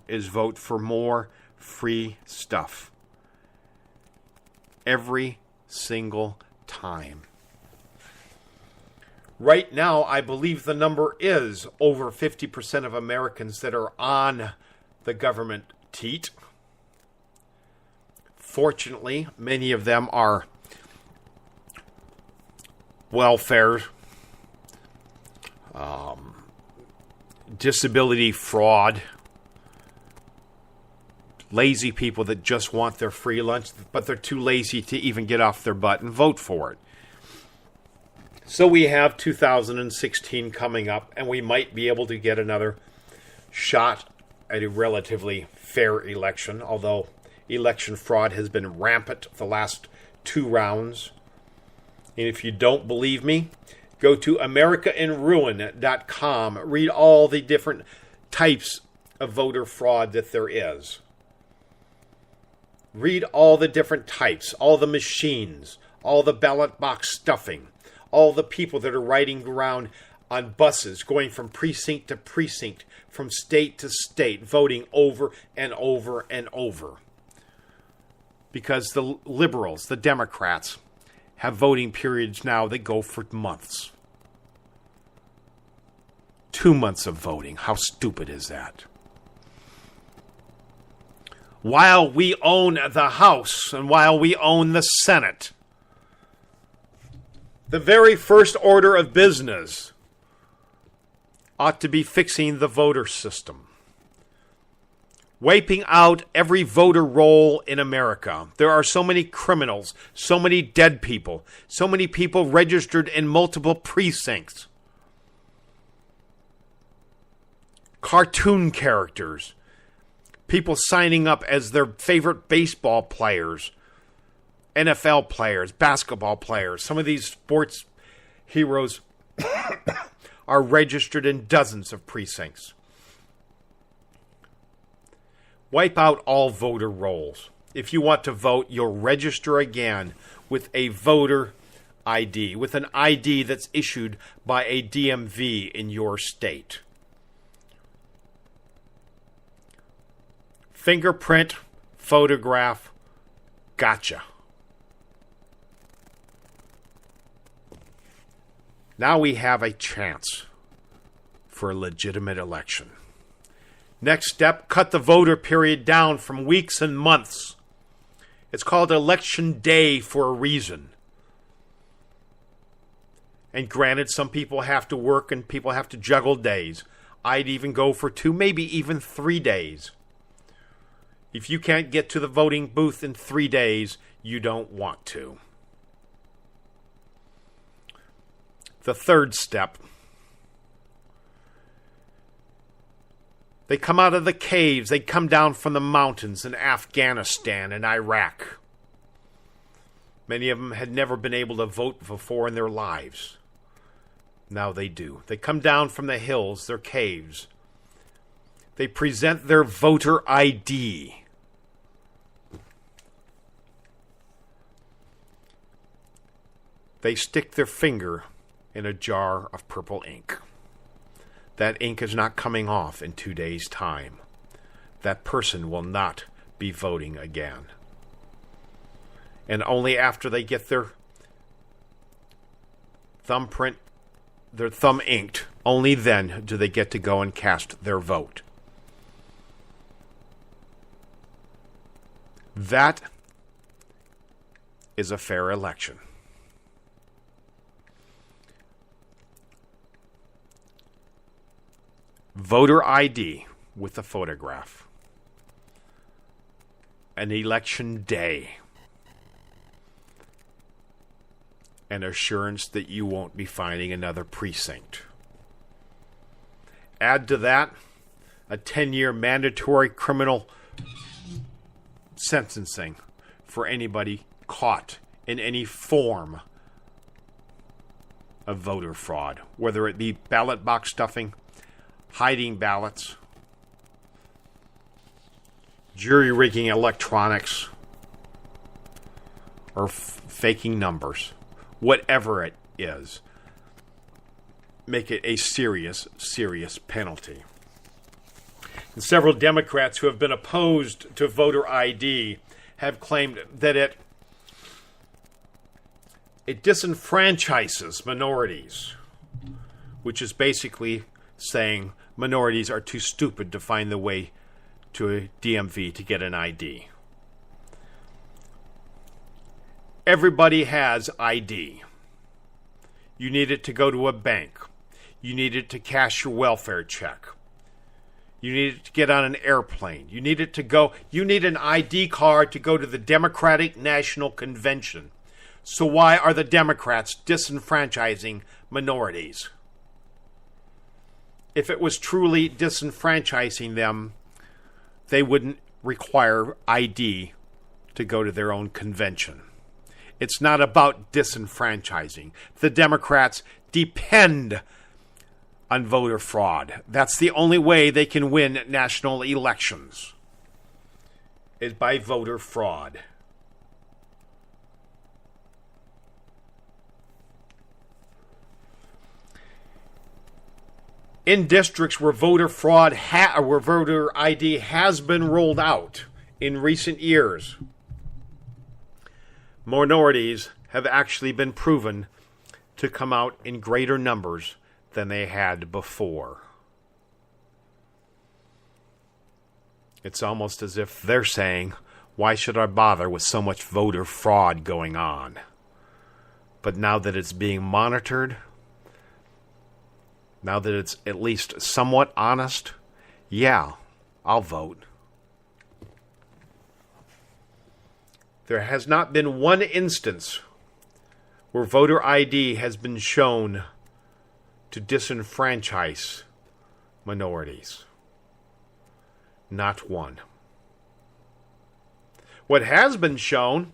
is vote for more free stuff. Every single time. Right now, I believe the number is over 50% of Americans that are on the government teat. Fortunately, many of them are welfare, disability fraud, lazy people that just want their free lunch, but they're too lazy to even get off their butt and vote for it. So we have 2016 coming up, and we might be able to get another shot at a relatively fair election, although election fraud has been rampant the last 2 rounds. And if you don't believe me, go to AmericaInRuin.com. Read all the different types of voter fraud that there is. Read all the different types, all the machines, all the ballot box stuffing, all the people that are riding around on buses, going from precinct to precinct, from state to state, voting over and over and over. Because the liberals, the Democrats, have voting periods now that go for months. 2 months of voting. How stupid is that? While we own the House and while we own the Senate, the very first order of business ought to be fixing the voter system. Wiping out every voter roll in America. There are so many criminals, so many dead people, so many people registered in multiple precincts. Cartoon characters. People signing up as their favorite baseball players, NFL players, basketball players. Some of these sports heroes are registered in dozens of precincts. Wipe out all voter rolls. If you want to vote, you'll register again with a voter ID, with an ID that's issued by a DMV in your state. Fingerprint, photograph, gotcha. Now we have a chance for a legitimate election. Next step, cut the voter period down from weeks and months. It's called Election Day for a reason. And granted, some people have to work and people have to juggle days. I'd even go for 2, maybe even 3 days. If you can't get to the voting booth in 3 days, you don't want to. The third step. They come out of the caves. They come down from the mountains in Afghanistan and Iraq. Many of them had never been able to vote before in their lives. Now they do. They come down from the hills, their caves. They present their voter ID. They stick their finger in a jar of purple ink. That ink is not coming off in 2 days' time. That person will not be voting again. And only after they get their thumbprint, their thumb inked, only then do they get to go and cast their vote. That is a fair election. Voter ID with a photograph. An election day. An assurance that you won't be finding another precinct. Add to that a 10-year mandatory criminal sentencing for anybody caught in any form of voter fraud, whether it be ballot box stuffing, hiding ballots, jury rigging electronics, or faking numbers. Whatever it is, make it a serious, serious penalty. And several Democrats who have been opposed to voter ID have claimed that it disenfranchises minorities, which is basically saying minorities are too stupid to find the way to a DMV to get an ID. Everybody has ID. You need it to go to a bank. You need it to cash your welfare check. You need it to get on an airplane. You need an ID card to go to the Democratic National Convention. So why are the Democrats disenfranchising minorities? If it was truly disenfranchising them, they wouldn't require ID to go to their own convention. It's not about disenfranchising. The Democrats depend on voter fraud. That's the only way they can win national elections, is by voter fraud. In districts where voter fraud where voter ID has been rolled out in recent years, minorities have actually been proven to come out in greater numbers than they had before. It's almost as if they're saying, why should I bother with so much voter fraud going on? But now that it's being monitored, now that it's at least somewhat honest, yeah, I'll vote. There has not been one instance where voter ID has been shown to disenfranchise minorities. Not one. What has been shown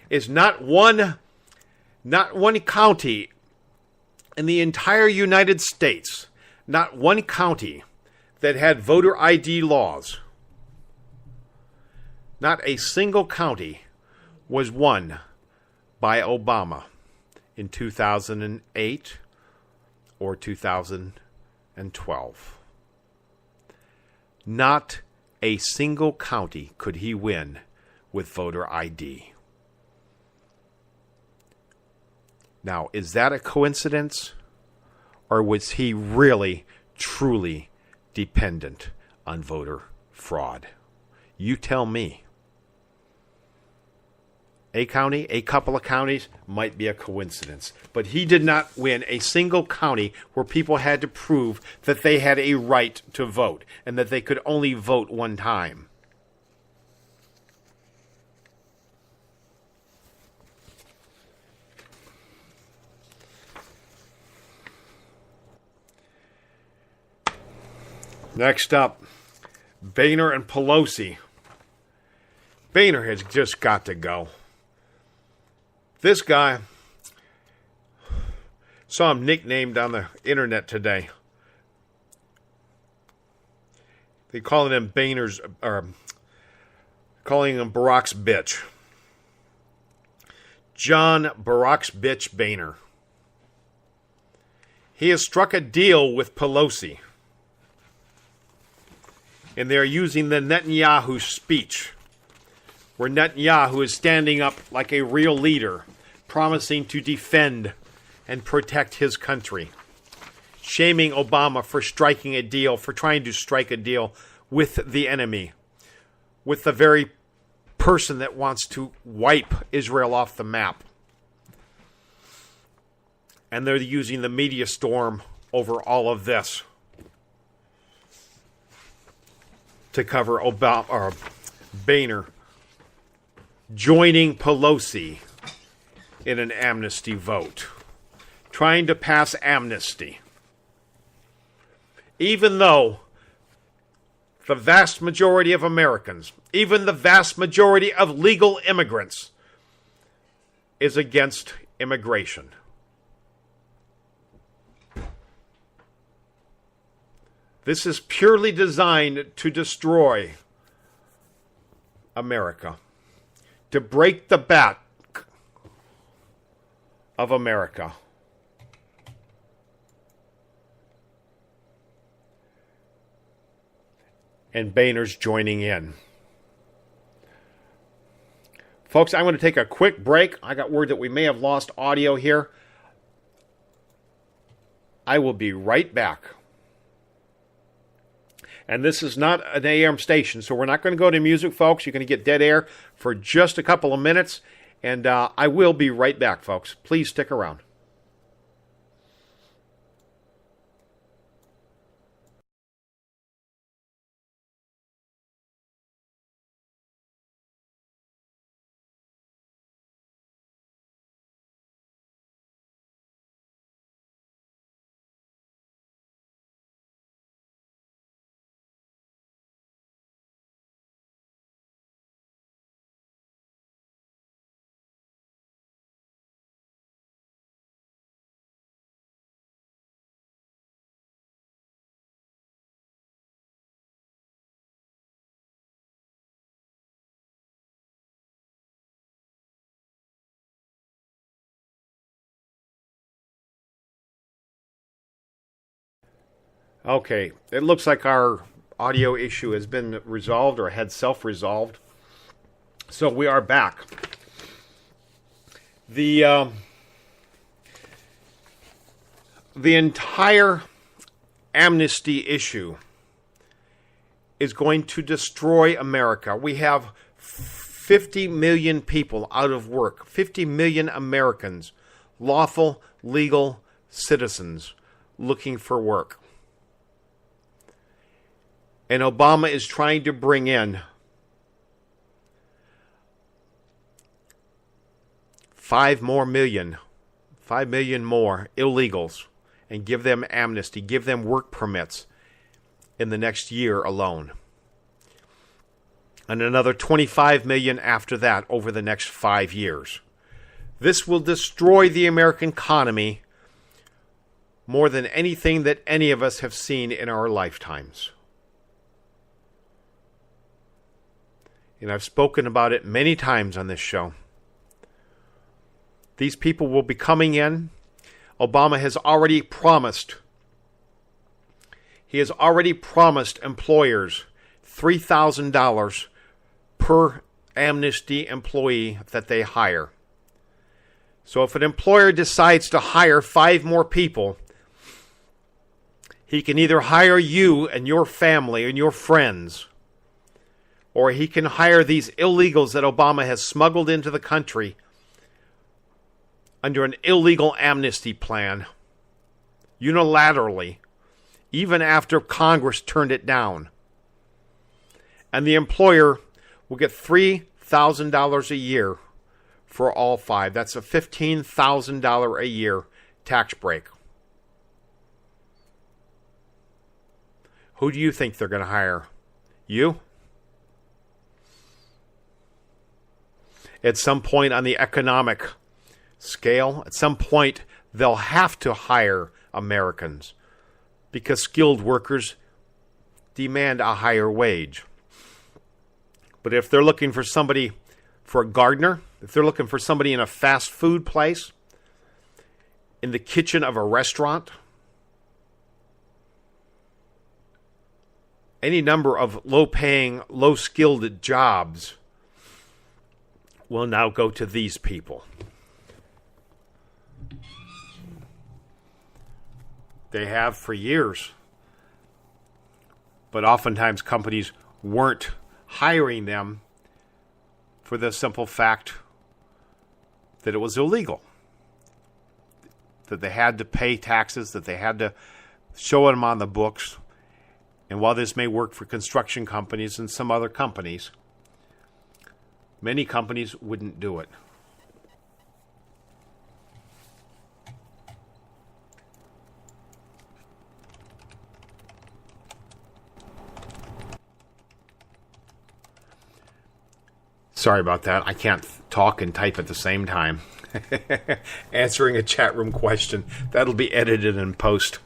is not one county in the entire United States, not one county that had voter ID laws. Not a single county was won by Obama in 2008 or 2012. Not a single county could he win with voter ID. Now, is that a coincidence? Or was he really, truly dependent on voter fraud? You tell me. A county, a couple of counties, might be a coincidence. But he did not win a single county where people had to prove that they had a right to vote and that they could only vote one time. Next up, Boehner and Pelosi. Boehner has just got to go. This guy, saw him nicknamed on the internet today. They calling him Boehner's, or calling him Barack's bitch. John Barack's bitch Boehner. He has struck a deal with Pelosi. And they're using the Netanyahu speech, where Netanyahu is standing up like a real leader, promising to defend and protect his country, shaming Obama for striking a deal, for trying to strike a deal with the enemy, with the very person that wants to wipe Israel off the map. And they're using the media storm over all of this to cover Obama, or Boehner joining Pelosi in an amnesty vote, trying to pass amnesty, even though the vast majority of Americans, even the vast majority of legal immigrants, is against immigration. This is purely designed to destroy America, to break the back of America. And Boehner's joining in. Folks, I'm going to take a quick break. I got word that we may have lost audio here. I will be right back. And this is not an AM station, so we're not going to go to music, folks. You're going to get dead air for just a couple of minutes. And I will be right back, folks. Please stick around. Okay, it looks like our audio issue has been resolved or had self-resolved. So we are back. The entire amnesty issue is going to destroy America. We have 50 million people out of work, 50 million Americans, lawful, legal citizens looking for work. And Obama is trying to bring in 5 million more illegals and give them amnesty, give them work permits in the next year alone. And another 25 million after that over the next 5 years. This will destroy the American economy more than anything that any of us have seen in our lifetimes. And I've spoken about it many times on this show. These people will be coming in. Obama has already promised. He has already promised employers $3,000 per amnesty employee that they hire. So if an employer decides to hire 5 more people, he can either hire you and your family and your friends, or he can hire these illegals that Obama has smuggled into the country under an illegal amnesty plan, unilaterally, even after Congress turned it down. And the employer will get $3,000 a year for all 5. That's a $15,000 a year tax break. Who do you think they're going to hire? You? At some point on the economic scale, at some point they'll have to hire Americans because skilled workers demand a higher wage. But if they're looking for somebody, for a gardener, if they're looking for somebody in a fast food place, in the kitchen of a restaurant, any number of low-paying, low-skilled jobs will now go to these people. They have for years. But oftentimes companies weren't hiring them for the simple fact that it was illegal. That they had to pay taxes, that they had to show them on the books. And while this may work for construction companies and some other companies, many companies wouldn't do it. Sorry about that. I can't talk and type at the same time. Answering a chat room question. That'll be edited in post.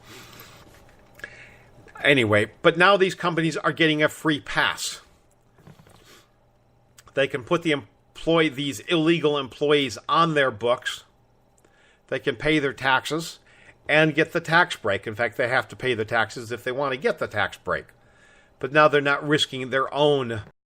Anyway, but now these companies are getting a free pass. They can put these illegal employees on their books. They can pay their taxes and get the tax break. In fact, they have to pay the taxes if they want to get the tax break. but now they're not risking their own